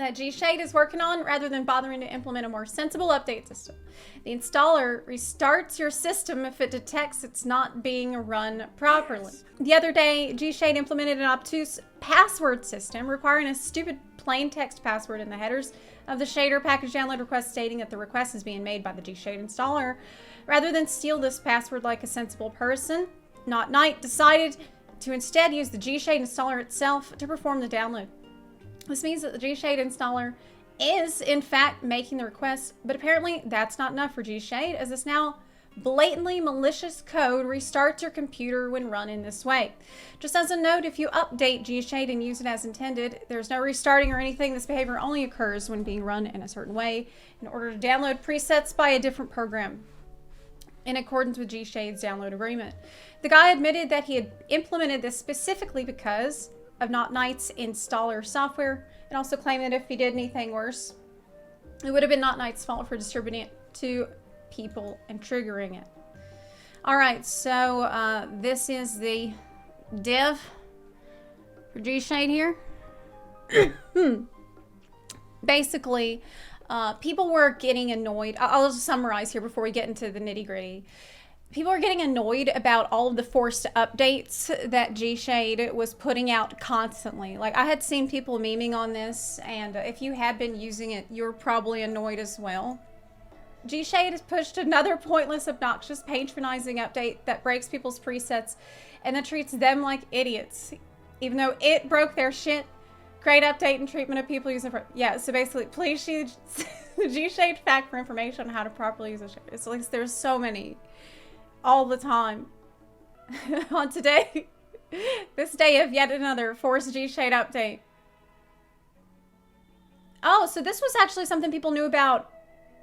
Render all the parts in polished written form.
that GShade is working on rather than bothering to implement a more sensible update system. The installer restarts your system if it detects it's not being run properly. The other day, GShade implemented an obtuse password system requiring a stupid plain text password in the headers of the shader package download request stating that the request is being made by the GShade installer. Rather than steal this password like a sensible person, Not Knight decided to instead use the GShade installer itself to perform the download. This means that the GShade installer is, in fact, making the request, but apparently that's not enough for GShade, as this now blatantly malicious code restarts your computer when run in this way. Just as a note, if you update GShade and use it as intended, there's no restarting or anything. This behavior only occurs when being run in a certain way in order to download presets by a different program, in accordance with GShade's download agreement. The guy admitted that he had implemented this specifically because of Not Knight's installer software, and also claimed that if he did anything worse, it would have been Not Knight's fault for distributing it to people and triggering it. Alright, so this is the dev for GShade here. Basically, people were getting annoyed. I'll just summarize here before we get into the nitty-gritty. People are getting annoyed about all of the forced updates that GShade was putting out constantly. Like, I had seen people memeing on this, and if you had been using it, you're probably annoyed as well. GShade has pushed another pointless, obnoxious, patronizing update that breaks people's presets and that treats them like idiots. Even though it broke their shit, great update and treatment of people using it. Yeah, so basically, please see the GShade fact for information on how to properly use a shader. It's like there's so many. All the time. On today, this day of yet another forced GShade update. Oh, so this was actually something people knew about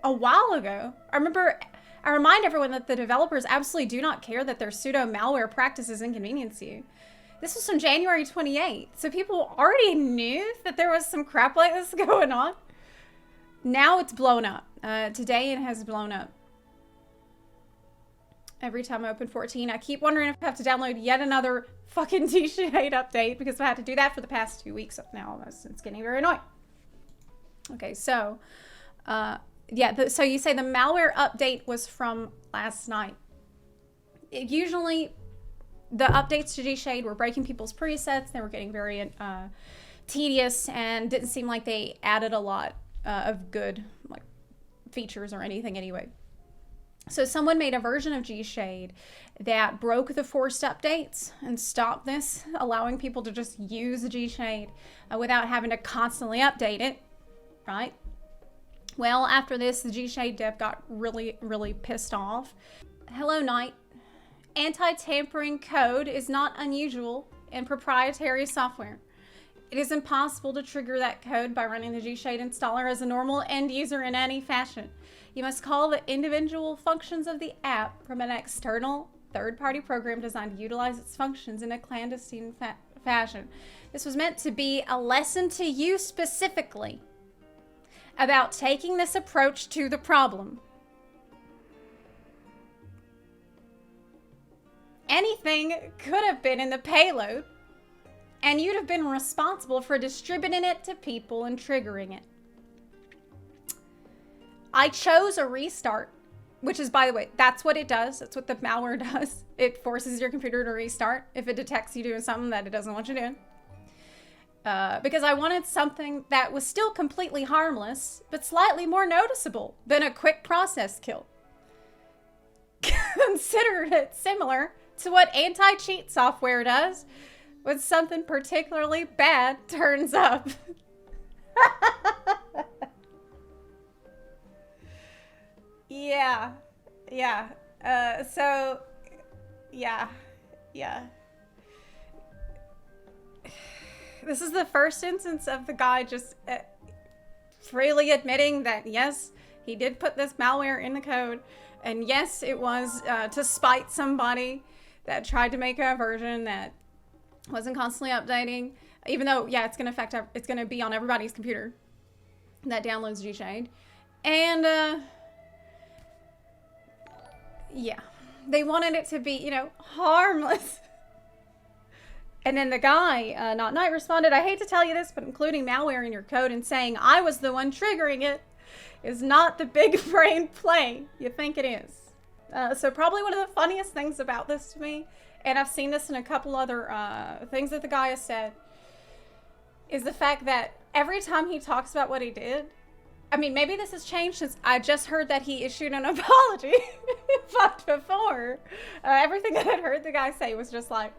a while ago. I remind everyone that the developers absolutely do not care that their pseudo malware practices inconvenience you. This was from January 28th, so people already knew that there was some crap like this going on. Now it's blown up. Today it has blown up. Every time I open 14, I keep wondering if I have to download yet another fucking GShade update, because I've had to do that for the past 2 weeks now. It's getting very annoying. Okay, so, yeah, so you say the malware update was from last night. Usually, the updates to GShade were breaking people's presets. They were getting very tedious and didn't seem like they added a lot of good like features or anything anyway. So someone made a version of GShade that broke the forced updates and stopped this, allowing people to just use the GShade without having to constantly update it, right? Well, after this, the GShade dev got really, really pissed off. Hello, Knight. Anti-tampering code is not unusual in proprietary software. It is impossible to trigger that code by running the GShade installer as a normal end user in any fashion. You must call the individual functions of the app from an external third-party program designed to utilize its functions in a clandestine fashion. This was meant to be a lesson to you specifically about taking this approach to the problem. Anything could have been in the payload, and you'd have been responsible for distributing it to people and triggering it. I chose a restart, which is, by the way, that's what it does. That's what the malware does. It forces your computer to restart if it detects you doing something that it doesn't want you doing. Because I wanted something that was still completely harmless, but slightly more noticeable than a quick process kill. Consider it similar to what anti-cheat software does when something particularly bad turns up. Yeah. So, yeah. This is the first instance of the guy just freely admitting that, yes, he did put this malware in the code. And yes, it was to spite somebody that tried to make a version that wasn't constantly updating. Even though, yeah, it's going to be on everybody's computer that downloads GShade. And, yeah, they wanted it to be, harmless. And then the guy, Not Night, responded, I hate to tell you this, but including malware in your code and saying I was the one triggering it is not the big brain play you think it is. So probably one of the funniest things about this to me, and I've seen this in a couple other things that the guy has said, is the fact that every time he talks about what he did, I mean, maybe this has changed since I just heard that he issued an apology. But before, everything that I'd heard the guy say was just like,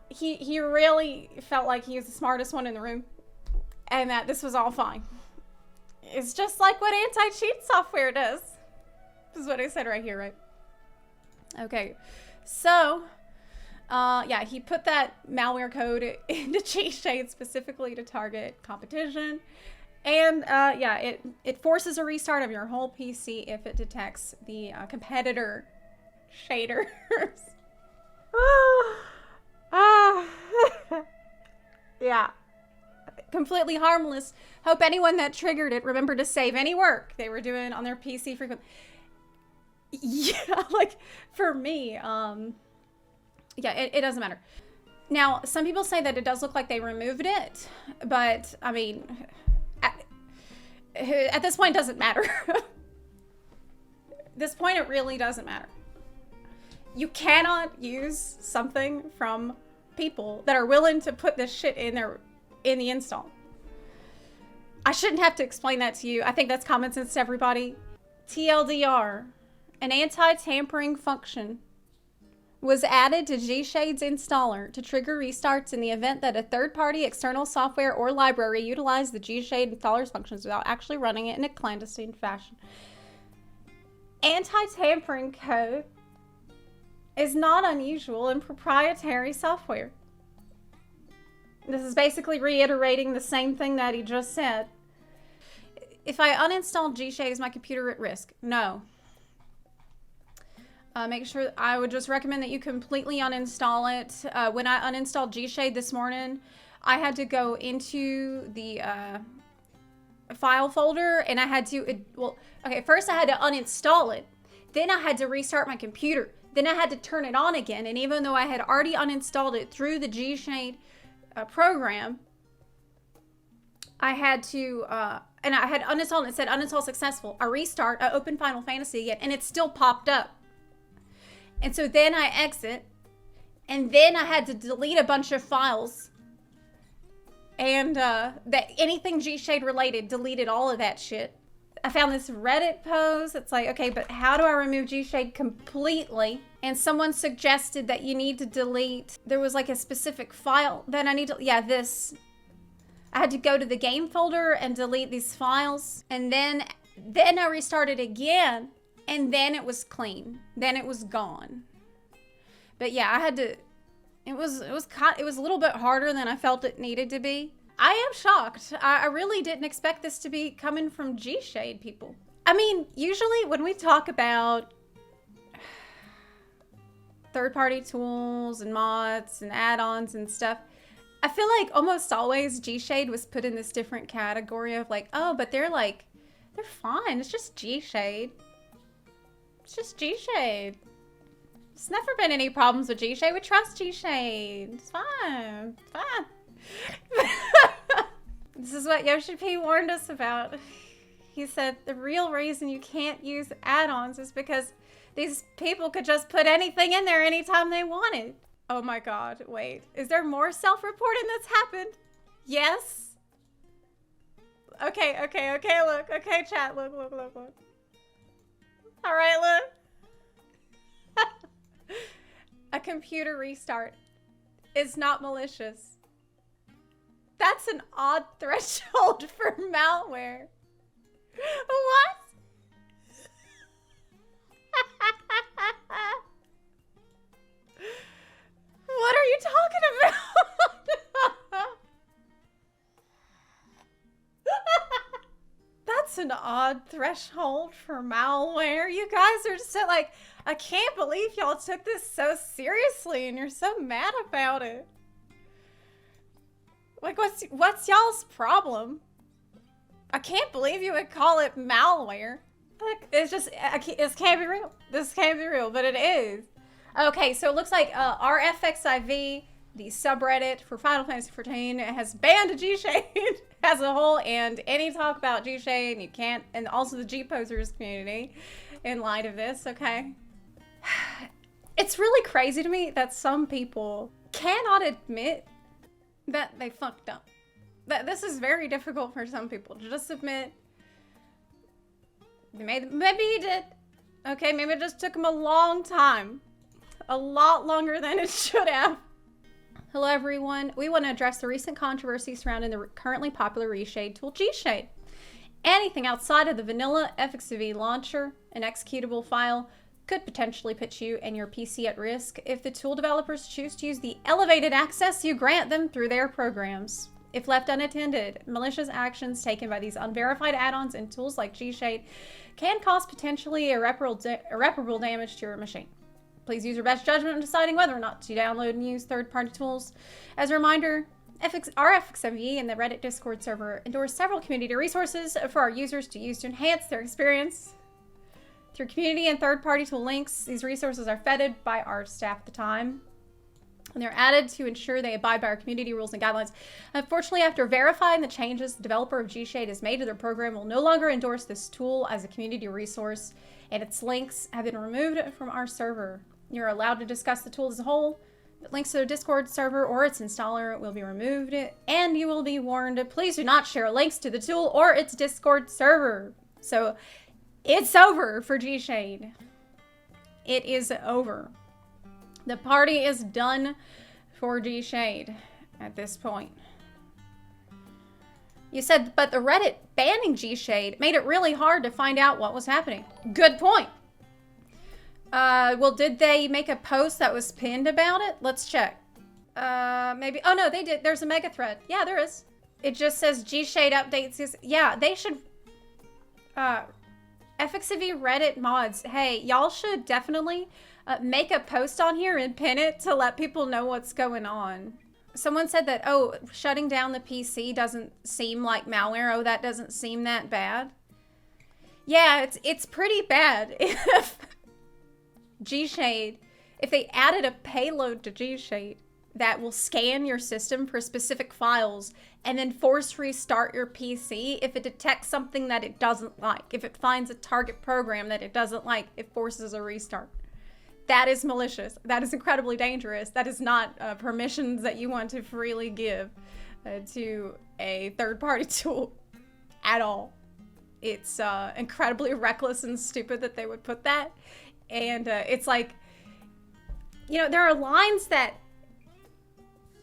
he really felt like he was the smartest one in the room and that this was all fine. It's just like what anti-cheat software does. This is what I said right here, right? Okay, so, yeah, he put that malware code into GShade specifically to target competition. And, yeah, it forces a restart of your whole PC if it detects the competitor shaders. Yeah. Completely harmless. Hope anyone that triggered it remembered to save any work they were doing on their PC frequently. Yeah, like, for me, yeah, it doesn't matter. Now, some people say that it does look like they removed it, but, I mean, at this point, it doesn't matter. At this point, it really doesn't matter. You cannot use something from people that are willing to put this shit in the install. I shouldn't have to explain that to you. I think that's common sense to everybody. TLDR, an anti-tampering function was added to GShade's installer to trigger restarts in the event that a third-party external software or library utilized the GShade installer's functions without actually running it in a clandestine fashion. Anti-tampering code is not unusual in proprietary software. This is basically reiterating the same thing that he just said. If I uninstall GShade, is my computer at risk? No. Make sure, I would just recommend that you completely uninstall it. When I uninstalled GShade this morning, I had to go into the file folder and I had to, first I had to uninstall it. Then I had to restart my computer. Then I had to turn it on again. And even though I had already uninstalled it through the GShade program, I had to, and I had uninstalled and it said uninstall successful. I restart, I open Final Fantasy again, and it still popped up. And so then I exit, and then I had to delete a bunch of files. And that anything GShade related, deleted all of that shit. I found this Reddit post. It's like, okay, but how do I remove GShade completely? And someone suggested that you need to delete, there was like a specific file that I need to, yeah, this. I had to go to the game folder and delete these files. And then I restarted again. And then it was clean. Then it was gone. But yeah, I had to, it was a little bit harder than I felt it needed to be. I am shocked. I really didn't expect this to be coming from GShade people. I mean, usually when we talk about third-party tools and mods and add-ons and stuff, I feel like almost always GShade was put in this different category of like, oh, but they're fine. It's just GShade. It's just GShade. There's never been any problems with GShade. We trust GShade. It's fine. It's fine. This is what Yoshi P warned us about. He said the real reason you can't use add-ons is because these people could just put anything in there anytime they wanted. Oh my god, wait. Is there more self-reporting that's happened? Yes? Okay, look. Okay, chat, look. All right, look. A computer restart is not malicious. That's an odd threshold for malware. What? What are you talking about? That's an odd threshold for malware. You guys are just like, I can't believe y'all took this so seriously and you're so mad about it. Like, what's y'all's problem? I can't believe you would call it malware. Like, it's just, this can't be real. This can't be real, but it is. Okay, so it looks like RFXIV the subreddit for Final Fantasy XIV has banned GShade as a whole, and any talk about GShade, you can't, and also the G-Posers community in light of this, okay? It's really crazy to me that some people cannot admit that they fucked up. That this is very difficult for some people to just admit. Maybe he did. Okay, maybe it just took him a long time. A lot longer than it should have. Hello everyone. We want to address the recent controversy surrounding the currently popular reshade tool GShade. Anything outside of the vanilla FXV launcher, an executable file, could potentially put you and your PC at risk if the tool developers choose to use the elevated access you grant them through their programs. If left unattended, malicious actions taken by these unverified add-ons and tools like GShade can cause potentially irreparable damage to your machine. Please use your best judgment in deciding whether or not to download and use third-party tools. As a reminder, our FXME and the Reddit Discord server endorse several community resources for our users to use to enhance their experience. Through community and third-party tool links, these resources are vetted by our staff at the time, and they're added to ensure they abide by our community rules and guidelines. Unfortunately, after verifying the changes the developer of GShade has made to their program, will no longer endorse this tool as a community resource, and its links have been removed from our server. You're allowed to discuss the tool as a whole, but links to the Discord server or its installer will be removed, and you will be warned, please do not share links to the tool or its Discord server. So, it's over for GShade. It is over. The party is done for GShade at this point. You said, but the Reddit banning GShade made it really hard to find out what was happening. Good point. Well, did they make a post that was pinned about it? Let's check. Maybe. Oh, no, they did. There's a mega thread. Yeah, there is. It just says GShade updates. Yeah, they should... FXV Reddit mods. Hey, y'all should definitely make a post on here and pin it to let people know what's going on. Someone said that, oh, shutting down the PC doesn't seem like malware. Oh, that doesn't seem that bad. Yeah, it's pretty bad. If GShade, if they added a payload to GShade that will scan your system for specific files and then force restart your PC if it detects something that it doesn't like. If it finds a target program that it doesn't like, it forces a restart. That is malicious. That is incredibly dangerous. That is not permissions that you want to freely give to a third-party tool at all. It's incredibly reckless and stupid that they would put that. And it's like, you know, there are lines that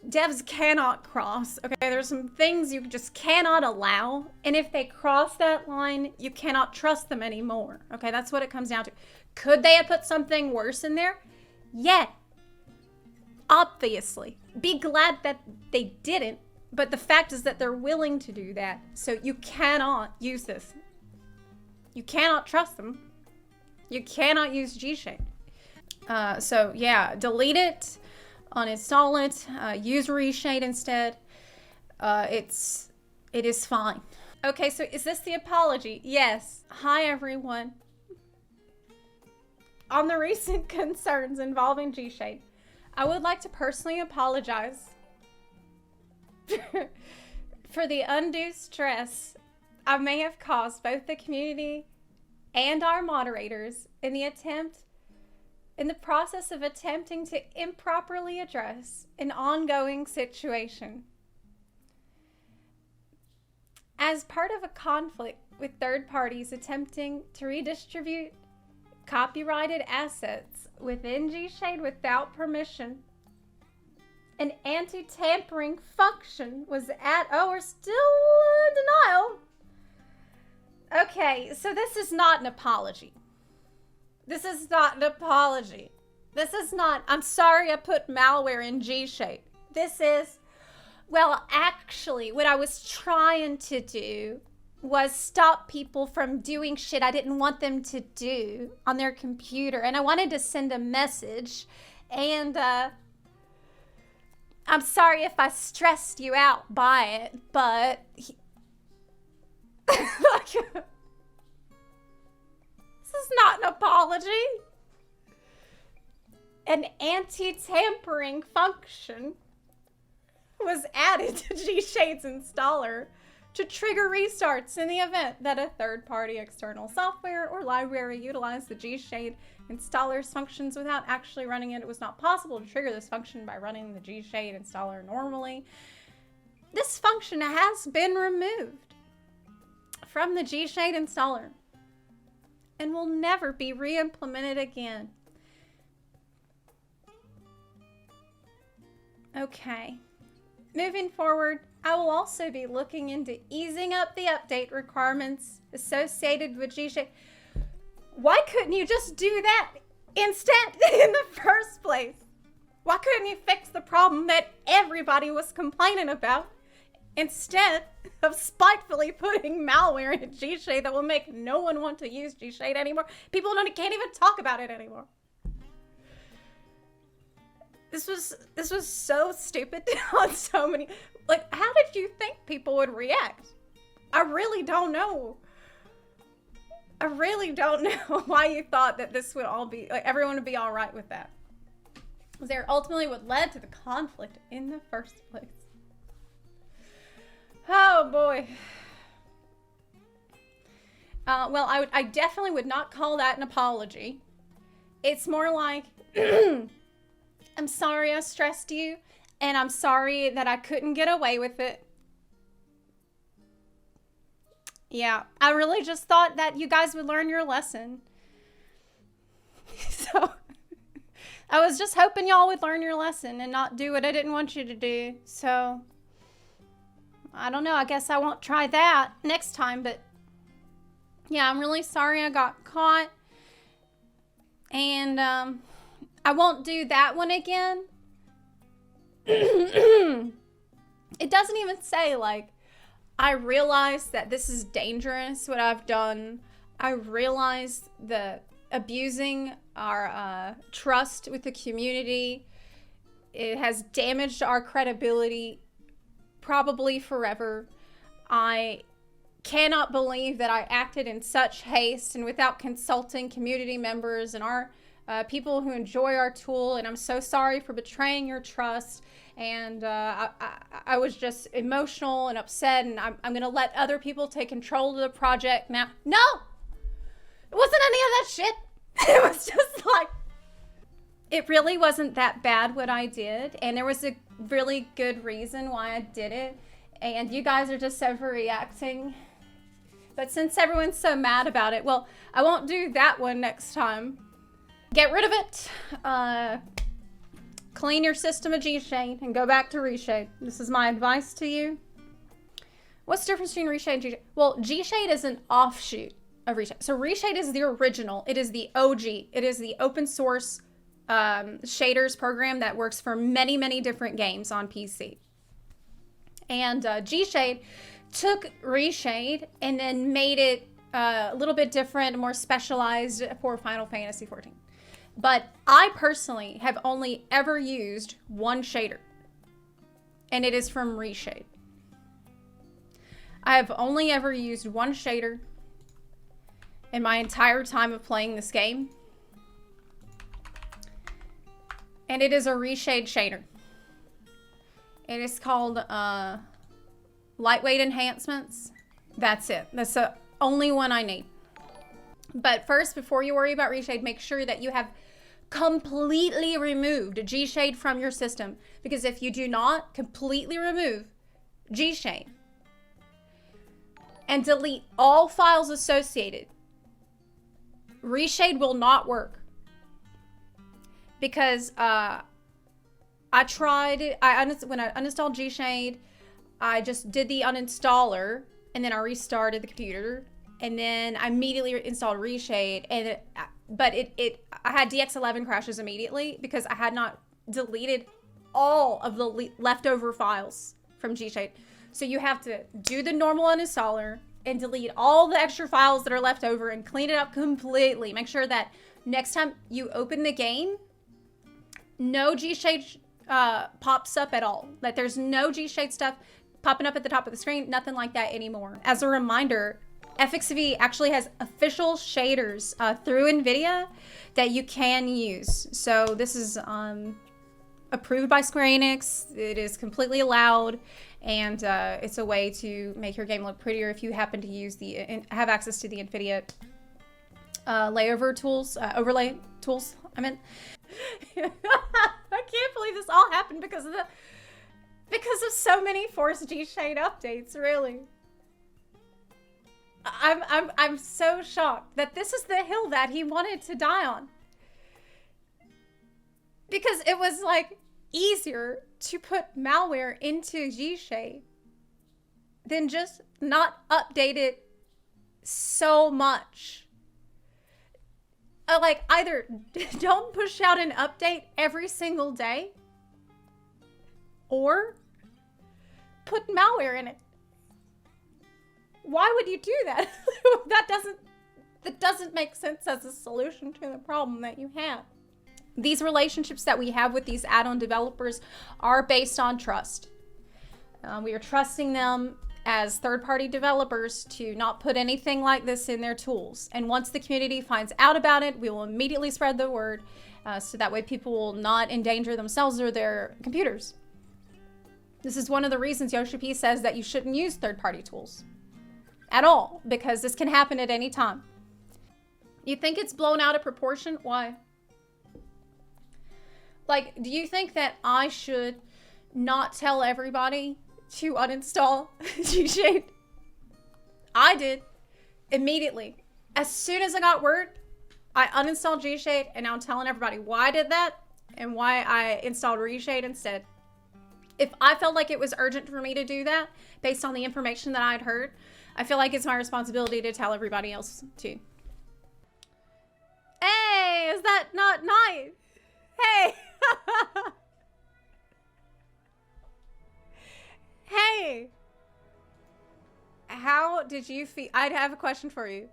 devs cannot cross. Okay, there's some things you just cannot allow. And if they cross that line, you cannot trust them anymore. Okay, that's what it comes down to. Could they have put something worse in there? Yeah. Obviously. Be glad that they didn't. But the fact is that they're willing to do that. So you cannot use this. You cannot trust them. You cannot use GShade. So yeah, delete it, uninstall it, use reshade instead. It is fine. Okay, so is this the apology? Yes. Hi everyone. On the recent concerns involving GShade, I would like to personally apologize for the undue stress I may have caused both the community and our moderators in the process of attempting to improperly address an ongoing situation. As part of a conflict with third parties attempting to redistribute copyrighted assets within GShade without permission, an anti-tampering function was we're still in denial. Okay, so this is not an apology. This is not an apology. This is not, I'm sorry I put malware in GShade. This is, well, actually, what I was trying to do was stop people from doing shit I didn't want them to do on their computer. And I wanted to send a message. And I'm sorry if I stressed you out by it, but... This is not an apology. An anti-tampering function was added to GShade's installer to trigger restarts in the event that a third-party external software or library utilized the GShade installer's functions without actually running it. It was not possible to trigger this function by running the GShade installer normally. This function has been removed from the GShade installer and will never be re-implemented again. Okay. Moving forward, I will also be looking into easing up the update requirements associated with GShade. Why couldn't you just do that instead in the first place? Why couldn't you fix the problem that everybody was complaining about instead of spitefully putting malware in GShade that will make no one want to use GShade anymore? People can't even talk about it anymore. This was so stupid on so many. Like, how did you think people would react? I really don't know. I really don't know why you thought that this would all be, like, everyone would be all right with that. Was there ultimately what led to the conflict in the first place? Oh boy. Well, I definitely would not call that an apology. It's more like, I'm sorry I stressed you, and I'm sorry that I couldn't get away with it. Yeah, I really just thought that you guys would learn your lesson. So, I was just hoping y'all would learn your lesson and not do what I didn't want you to do. So, I don't know, I guess I won't try that next time, but yeah, I'm really sorry I got caught. And, I won't do that one again. It doesn't even say, like, I realize that this is dangerous, what I've done. I realize that abusing our trust with the community, it has damaged our credibility, probably forever. I cannot believe that I acted in such haste and without consulting community members and our people who enjoy our tool, and I'm so sorry for betraying your trust. And I was just emotional and upset, and I'm going to let other people take control of the project now. No! It wasn't any of that shit. It was just like, it really wasn't that bad what I did, and there was a really good reason why I did it, and you guys are just overreacting. But since everyone's so mad about it, well, I won't do that one next time. Get rid of it. Clean your system of GShade and go back to ReShade. This is my advice to you. What's the difference between ReShade and GShade? Well, GShade is an offshoot of ReShade. So ReShade is the original. It is the OG. It is the open source shaders program that works for many, many different games on PC. And GShade took ReShade and then made it a little bit different, more specialized for Final Fantasy XIV. But I personally have only ever used one shader, and it is from ReShade. I have only ever used one shader in my entire time of playing this game, and it is a ReShade shader. It is called Lightweight Enhancements. That's it. That's the only one I need. But first, before you worry about ReShade, make sure that you have completely removed GShade from your system. Because if you do not completely remove GShade and delete all files associated, ReShade will not work. Because I tried, when I uninstalled GShade, I just did the uninstaller and then I restarted the computer. And then I immediately installed ReShade, and I had DX11 crashes immediately because I had not deleted all of the leftover files from GShade. So you have to do the normal uninstaller and delete all the extra files that are left over and clean it up completely. Make sure that next time you open the game, no GShade pops up at all. That there's no GShade stuff popping up at the top of the screen, nothing like that anymore. As a reminder, FXV actually has official shaders through NVIDIA that you can use. So this is approved by Square Enix. It is completely allowed, and it's a way to make your game look prettier if you happen to use have access to the NVIDIA layover tools, overlay tools. I meant. I can't believe this all happened because of so many forced GShade updates. Really, I'm so shocked that this is the hill that he wanted to die on. Because it was like easier to put malware into GShade than just not update it so much. Like, either don't push out an update every single day, or put malware in it. Why would you do that? That doesn't make sense as a solution to the problem that you have. These relationships that we have with these add-on developers are based on trust. We are trusting them as third-party developers to not put anything like this in their tools. And once the community finds out about it, we will immediately spread the word so that way people will not endanger themselves or their computers. This is one of the reasons Yoshi P says that you shouldn't use third-party tools at all, because this can happen at any time. You think it's blown out of proportion? Why? Like, do you think that I should not tell everybody to uninstall GShade? I did immediately. As soon as I got word, I uninstalled GShade, and now I'm telling everybody why I did that and why I installed ReShade instead. If I felt like it was urgent for me to do that, based on the information that I'd heard, I feel like it's my responsibility to tell everybody else too. Hey, is that not nice? Hey. Hey. How did you feel? I have a question for you.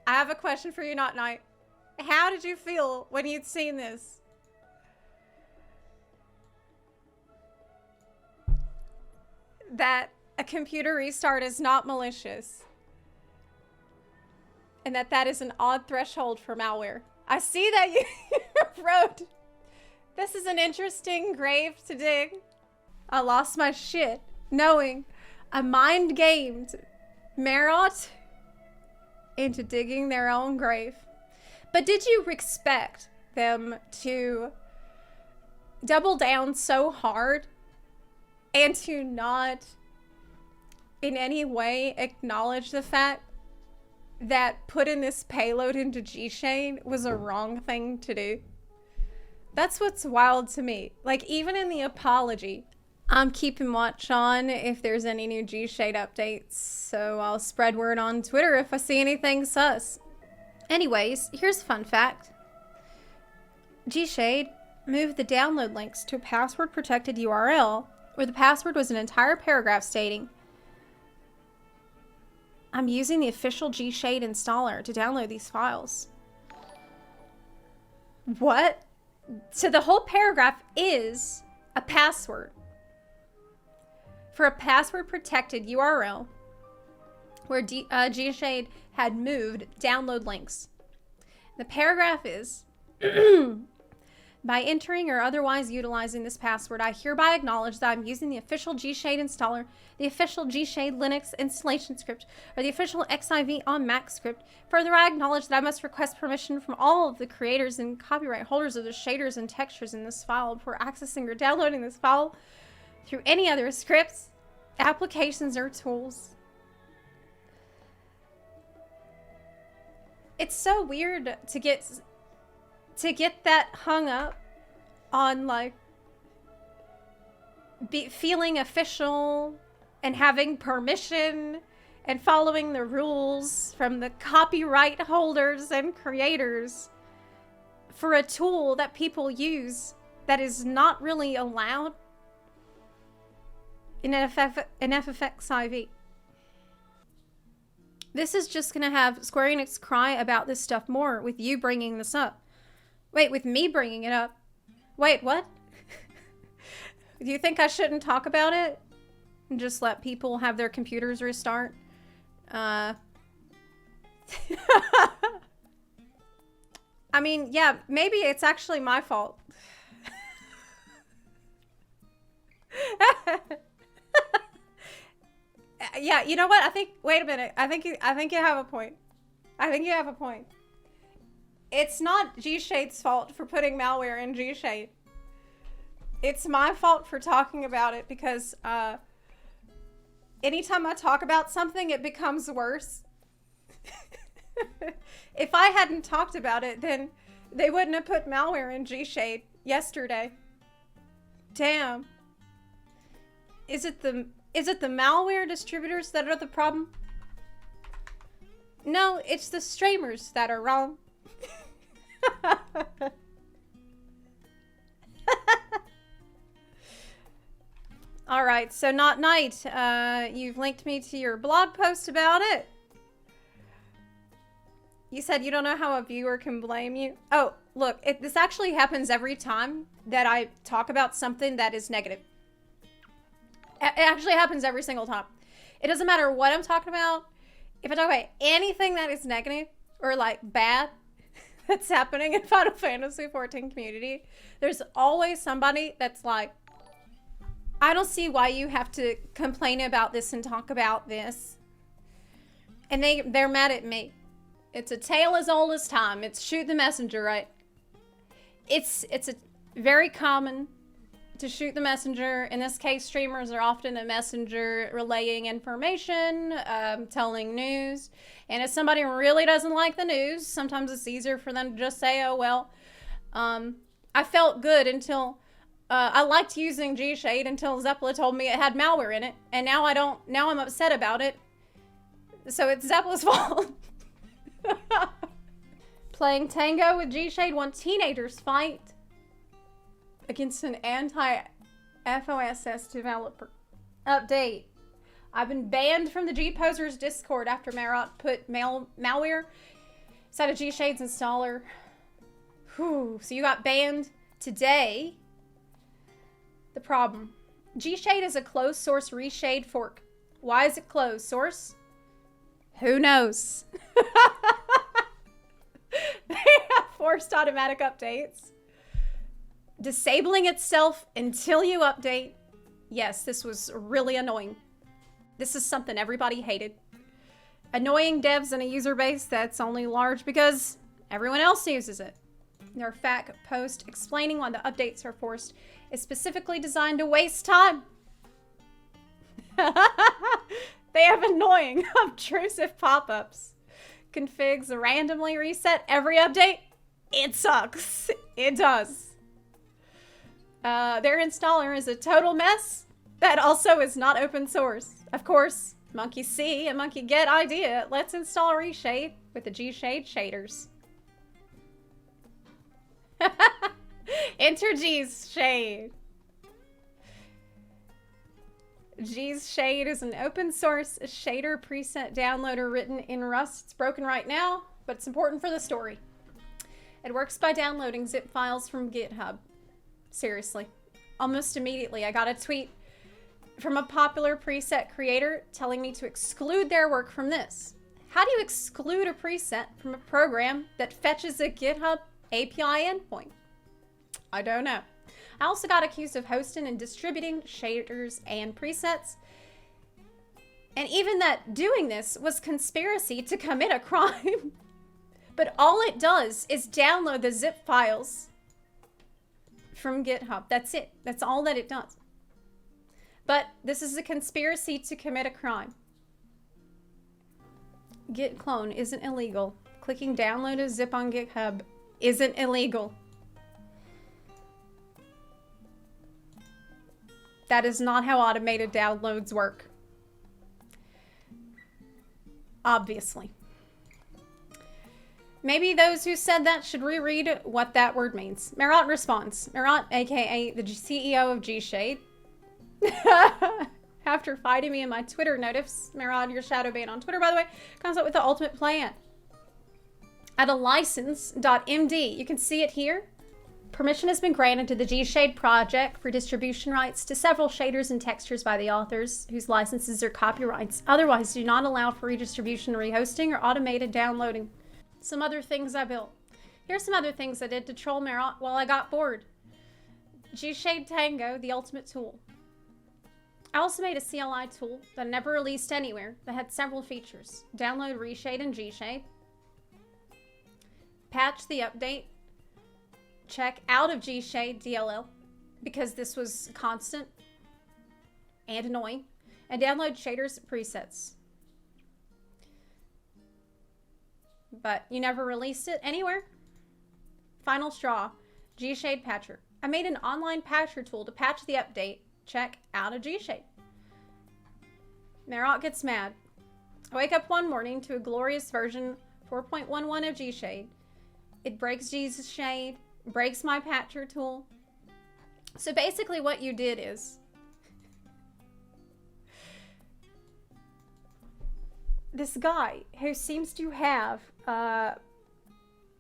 I have a question for you, Not Night. How did you feel when you'd seen this? That a computer restart is not malicious. And that is an odd threshold for malware. I see that you wrote, this is an interesting grave to dig. I lost my shit knowing I mind gamed Marot into digging their own grave. But did you expect them to double down so hard and to not in any way acknowledge the fact that putting this payload into GShade was a wrong thing to do? That's what's wild to me. Like, even in the apology, I'm keeping watch on if there's any new GShade updates, so I'll spread word on Twitter if I see anything sus. Anyways, here's a fun fact. GShade moved the download links to a password-protected URL where the password was an entire paragraph stating, I'm using the official GShade installer to download these files. What? So the whole paragraph is a password for a password-protected URL where GShade had moved download links. The paragraph is, by entering or otherwise utilizing this password, I hereby acknowledge that I'm using the official GShade installer, the official GShade Linux installation script, or the official XIV on Mac script. Further, I acknowledge that I must request permission from all of the creators and copyright holders of the shaders and textures in this file before accessing or downloading this file through any other scripts, applications, or tools. It's so weird to get that hung up on, like, feeling official and having permission and following the rules from the copyright holders and creators for a tool that people use that is not really allowed in FFX IV. This is just going to have Square Enix cry about this stuff more with you bringing this up. Wait, with me bringing it up? Wait, what? Do you think I shouldn't talk about it? And just let people have their computers restart? I mean, yeah, maybe it's actually my fault. Yeah, you know what? Wait a minute. I think you have a point. I think you have a point. It's not GShade's fault for putting malware in GShade. It's my fault for talking about it because anytime I talk about something, it becomes worse. If I hadn't talked about it, then they wouldn't have put malware in GShade yesterday. Damn. Is it the malware distributors that are the problem? No, it's the streamers that are wrong. All right, so Not Night, you've linked me to your blog post about it. You said you don't know how a viewer can blame you. Oh, look, this actually happens every time that I talk about something that is negative. It actually happens every single time. It doesn't matter what I'm talking about. If I talk about anything that is negative or like bad that's happening in Final Fantasy XIV community, there's always somebody that's like, I don't see why you have to complain about this and talk about this. And they're mad at me. It's a tale as old as time. It's shoot the messenger, right? It's a very common to shoot the messenger. In this case, streamers are often a messenger relaying information, telling news. And if somebody really doesn't like the news, sometimes it's easier for them to just say, oh, well, I felt good until I liked using GShade until Zepla told me it had malware in it. And now I don't, now I'm upset about it. So it's Zepla's fault. Playing Tango with GShade when teenagers fight against an anti-FOSS developer. Update. I've been banned from the G-Posers Discord after Marot put malware inside of GShade's installer. Whew. So you got banned today. The problem. GShade is a closed source reshade fork. Why is it closed source? Who knows? They have forced automatic updates. Disabling itself until you update. Yes, this was really annoying. This is something everybody hated. Annoying devs in a user base that's only large because everyone else uses it. Their FAQ post explaining why the updates are forced is specifically designed to waste time. They have annoying, obtrusive pop-ups. Configs randomly reset every update. It sucks. It does. Their installer is a total mess that also is not open source. Of course, Monkey See and Monkey Get idea. Let's install Reshade with the GShade shaders. Enter GShade. GShade is an open source shader preset downloader written in Rust. It's broken right now, but it's important for the story. It works by downloading zip files from GitHub. Seriously. Almost immediately, I got a tweet from a popular preset creator telling me to exclude their work from this. How do you exclude a preset from a program that fetches a GitHub API endpoint? I don't know. I also got accused of hosting and distributing shaders and presets. And even that doing this was conspiracy to commit a crime. But all it does is download the zip files from GitHub. That's it. That's all that it does. But this is a conspiracy to commit a crime. Git clone isn't illegal. Clicking download a zip on GitHub isn't illegal. That is not how automated downloads work. Obviously. Maybe those who said that should reread what that word means. Marot responds. Marot, aka the CEO of GShade. After fighting me in my Twitter notifs, Marot, your shadow ban on Twitter, by the way, comes up with the ultimate plan. At a license.md, you can see it here. Permission has been granted to the GShade project for distribution rights to several shaders and textures by the authors whose licenses are copyrights. Otherwise, do not allow for redistribution, rehosting, or automated downloading. Some other things I built. Here's some other things I did to troll Marot while I got bored. GShade Tango, the ultimate tool. I also made a CLI tool that I never released anywhere that had several features. Download Reshade and GShade. Patch the update. Check out of GShade DLL because this was constant and annoying. And download shaders presets. But you never released it anywhere. Final straw. GShade patcher. I made an online patcher tool to patch the update. Check out of GShade. Marot gets mad. I wake up one morning to a glorious version 4.11 of GShade. It breaks GShade, breaks my patcher tool. So basically what you did is this guy who seems to have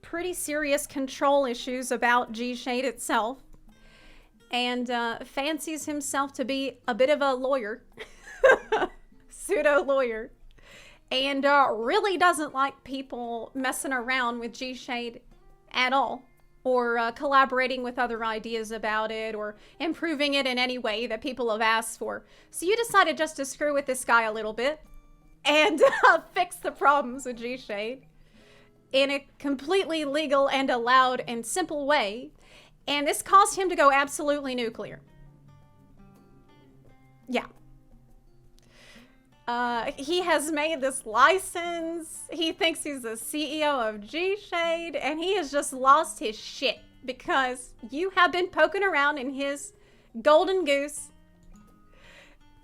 pretty serious control issues about GShade itself and fancies himself to be a bit of a lawyer, pseudo lawyer, and really doesn't like people messing around with GShade at all, or collaborating with other ideas about it, or improving it in any way that people have asked for. So you decided just to screw with this guy a little bit and fix the problems with GShade in a completely legal and allowed and simple way. And this caused him to go absolutely nuclear. Yeah. He has made this license. He thinks he's the CEO of GShade, and he has just lost his shit because you have been poking around in his golden goose.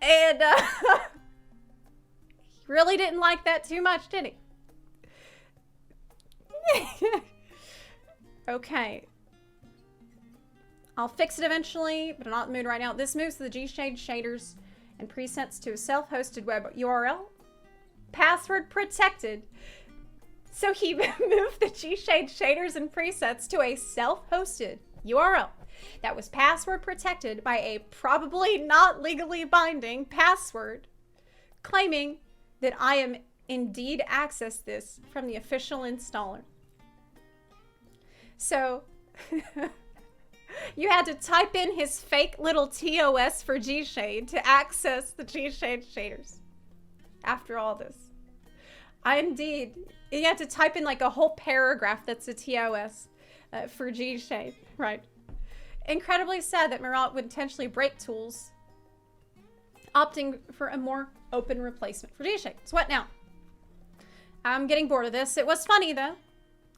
And he really didn't like that too much, did he? Okay. I'll fix it eventually, but I'm not in the mood right now. This moves the GShade shaders and presets to a self-hosted web URL, password protected. So he moved the GShade shaders and presets to a self-hosted URL that was password protected by a probably not legally binding password, claiming that I am indeed access this from the official installer. So you had to type in his fake little TOS for GShade to access the GShade shaders. After all this. You had to type in like a whole paragraph that's a TOS for GShade. Right. Incredibly sad that Marot would intentionally break tools, opting for a more open replacement for GShade. So what now? I'm getting bored of this. It was funny though.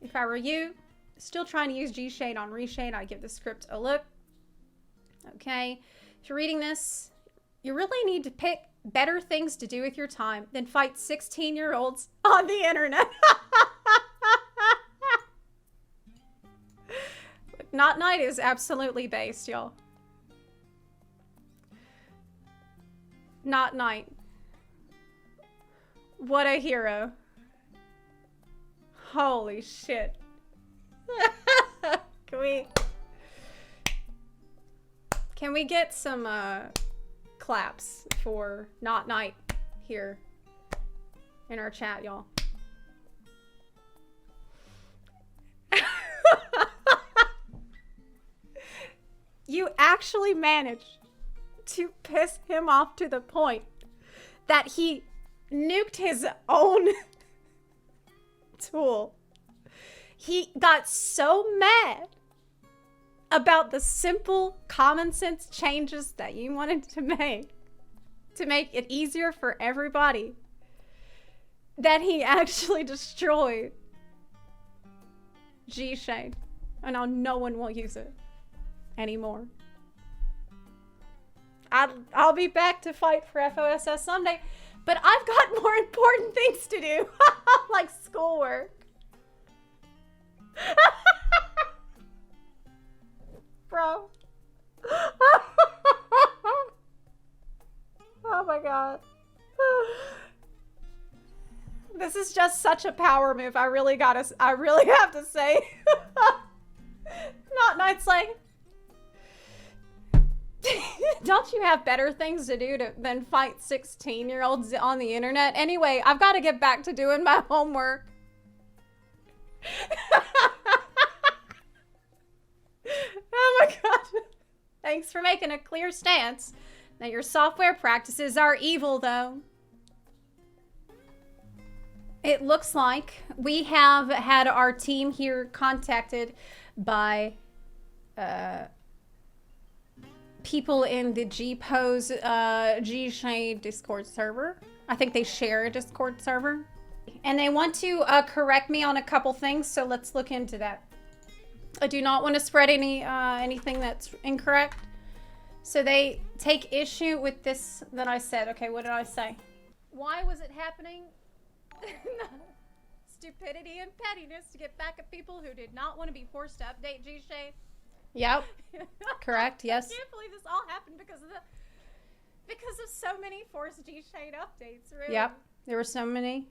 If I were you, still trying to use GShade on Reshade, I'd give the script a look. Okay, if you're reading this, you really need to pick better things to do with your time than fight 16-year-olds on the internet. Not Night is absolutely based, y'all. Not Night. What a hero. Holy shit. Can we get some claps for Not Night here in our chat, y'all? You actually managed to piss him off to the point that he nuked his own tool. He got so mad about the simple common sense changes that you wanted to make it easier for everybody that he actually destroyed GShade. And now no one will use it anymore. I'll be back to fight for FOSS someday, but I've got more important things to do, like schoolwork. Bro. Oh my god. This is just such a power move. I really have to say. Not Night's like, don't you have better things to do than fight 16-year-olds on the internet? Anyway, I've got to get back to doing my homework. Oh my god. Thanks for making a clear stance Now, your software practices are evil, though. It looks like we have had our team here contacted by people in the GShade Discord server. I think they share a Discord server. And they want to correct me on a couple things, so let's look into that. I do not want to spread anything that's incorrect. So they take issue with this that I said. Okay, what did I say? Why was it happening? Stupidity and pettiness to get back at people who did not want to be forced to update GShade. Yep. Correct. Yes. I can't believe this all happened because of so many forced GShade updates. Really. Yep. There were so many.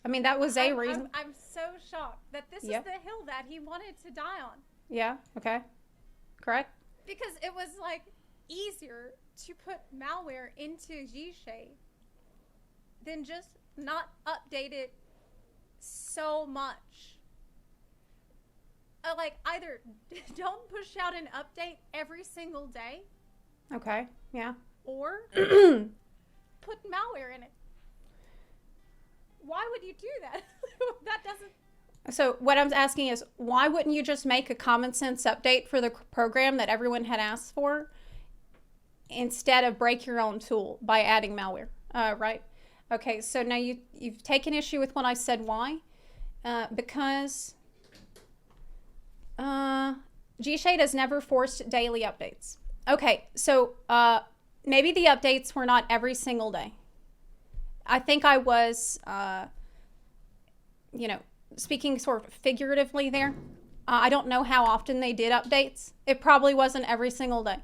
I mean, that was a reason. I'm so shocked that this is the hill that he wanted to die on. Yeah. Okay. Correct. Because it was like easier to put malware into GShade than just not update it so much. Like, either don't push out an update every single day. Okay, yeah. Or put malware in it. Why would you do that? That doesn't... So what I'm asking is, why wouldn't you just make a common sense update for the program that everyone had asked for instead of break your own tool by adding malware, right? Okay, so now you've taken issue with what I said. Why? Because GShade has never forced daily updates. Okay, so maybe the updates were not every single day. I think I was, speaking sort of figuratively there. I don't know how often they did updates. It probably wasn't every single day.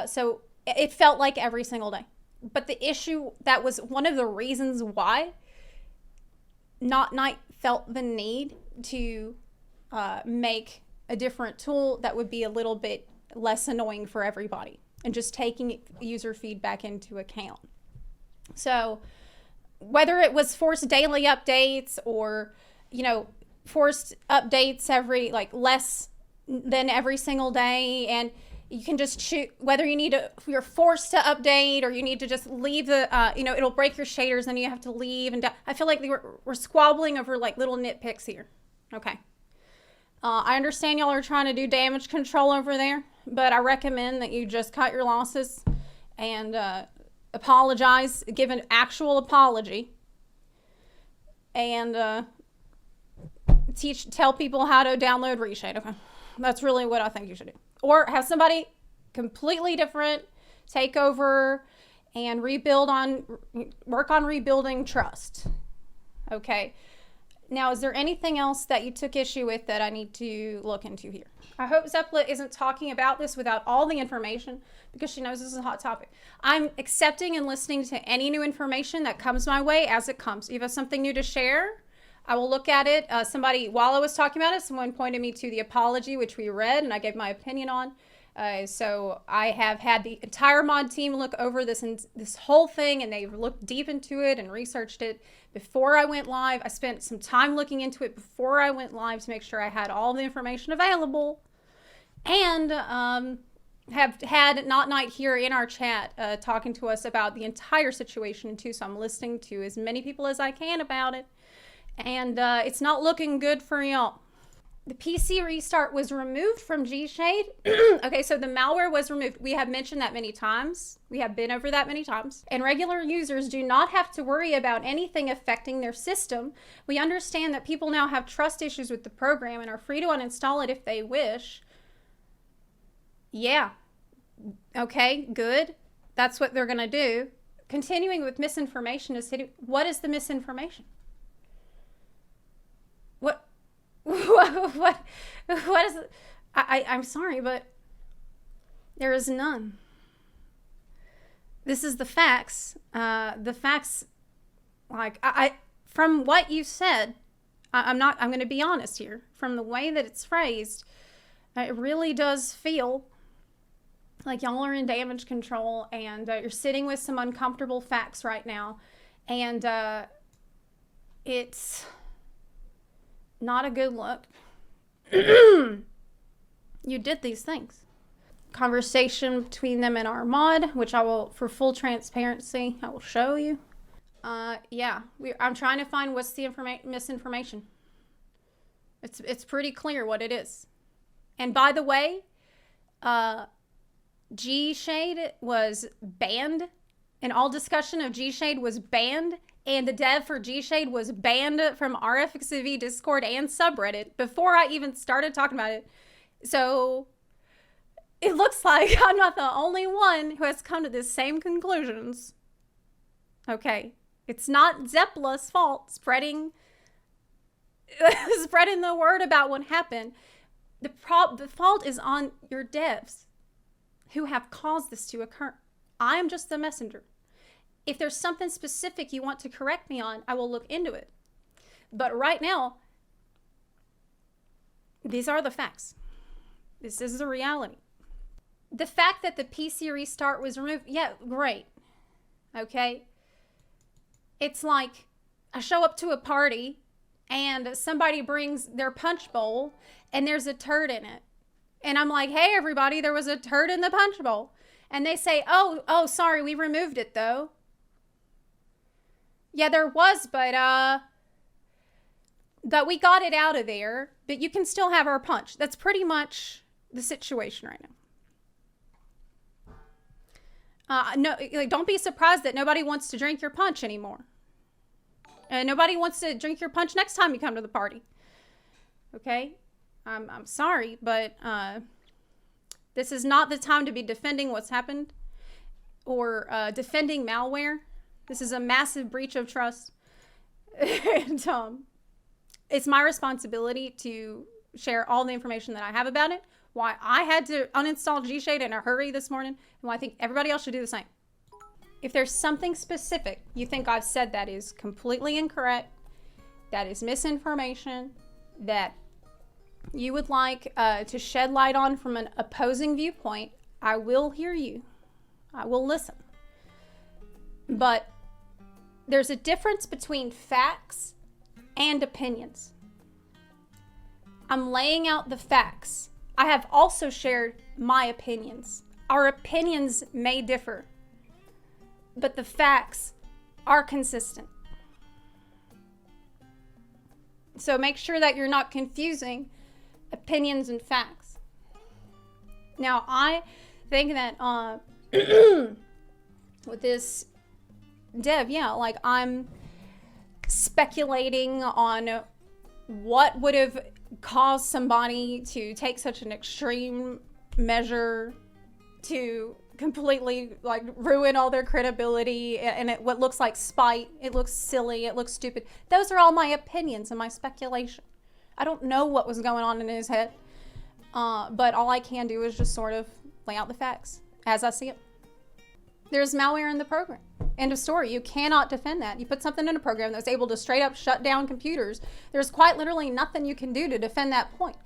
So it felt like every single day. But the issue, that was one of the reasons why Night felt the need to make a different tool that would be a little bit less annoying for everybody and just taking user feedback into account. So whether it was forced daily updates or, forced updates every, less than every single day, and you can just choose whether you're forced to update or you need to just leave the, it'll break your shaders and you have to leave. And I feel like we're squabbling over little nitpicks here. Okay. I understand y'all are trying to do damage control over there, but I recommend that you just cut your losses and apologize, give an actual apology, and tell people how to download GShade. Okay. That's really what I think you should do. Or have somebody completely different take over and work on rebuilding trust. Okay. Now, is there anything else that you took issue with that I need to look into here? I hope Zepla isn't talking about this without all the information because she knows this is a hot topic. I'm accepting and listening to any new information that comes my way as it comes. If you have something new to share, I will look at it. While I was talking about it, someone pointed me to the apology, which we read, and I gave my opinion on. So I have had the entire mod team look over this whole thing, and they've looked deep into it and researched it before I went live. I spent some time looking into it before I went live to make sure I had all the information available, and have had Not Night here in our chat talking to us about the entire situation too. So I'm listening to as many people as I can about it, and it's not looking good for y'all. The PC restart was removed from GShade. Okay, so the malware was removed. We have mentioned that many times. We have been over that many times. And regular users do not have to worry about anything affecting their system. We understand that people now have trust issues with the program and are free to uninstall it if they wish. Yeah. Okay, good. That's what they're going to do. Continuing with misinformation is hitting. What is the misinformation? What is it? I'm sorry, but there is none. This is the facts. The facts, from what you said, I'm going to be honest here. From the way that it's phrased, it really does feel like y'all are in damage control and you're sitting with some uncomfortable facts right now. And it's not a good look. You did these things. conversation between them and our mod, which I will, for full transparency, I will show you. Yeah, I'm trying to find what's the misinformation. It's pretty clear what it is. And by the way, GShade was banned, and all discussion of GShade was banned, and the dev for GShade was banned from RFXV Discord and subreddit before I even started talking about it. So it looks like I'm not the only one who has come to the same conclusions. Okay, it's not Zepla's fault spreading the word about what happened. The fault is on your devs who have caused this to occur. I am just the messenger. If there's something specific you want to correct me on, I will look into it. But right now, these are the facts. This is the reality. The fact that the PC restart was removed, yeah, great. Okay? It's like I show up to a party and somebody brings their punch bowl and there's a turd in it. And I'm like, hey, everybody, there was a turd in the punch bowl. And they say, oh, sorry, we removed it, though. Yeah, there was, but we got it out of there. But you can still have our punch. That's pretty much the situation right now. No, like, don't be surprised that nobody wants to drink your punch anymore. And nobody wants to drink your punch next time you come to the party. Okay? I'm sorry, but this is not the time to be defending what's happened or defending malware. This is a massive breach of trust. And it's my responsibility to share all the information that I have about it, why I had to uninstall GShade in a hurry this morning, and why I think everybody else should do the same. If there's something specific you think I've said that is completely incorrect, that is misinformation, that you would like to shed light on from an opposing viewpoint, I will hear you. I will listen. But there's a difference between facts and opinions. I'm laying out the facts. I have also shared my opinions. Our opinions may differ, but the facts are consistent. So make sure that you're not confusing opinions and facts. Now, I think that with this dev, yeah, like I'm speculating on what would have caused somebody to take such an extreme measure to completely like ruin all their credibility, and what looks like spite. It looks silly, it looks stupid. Those are all my opinions and my speculation. I don't know what was going on in his head, but all I can do is just sort of lay out the facts as I see it. There's malware in the program. End of story. You cannot defend that. You put something in a program that's able to straight up shut down computers. There's quite literally nothing you can do to defend that point.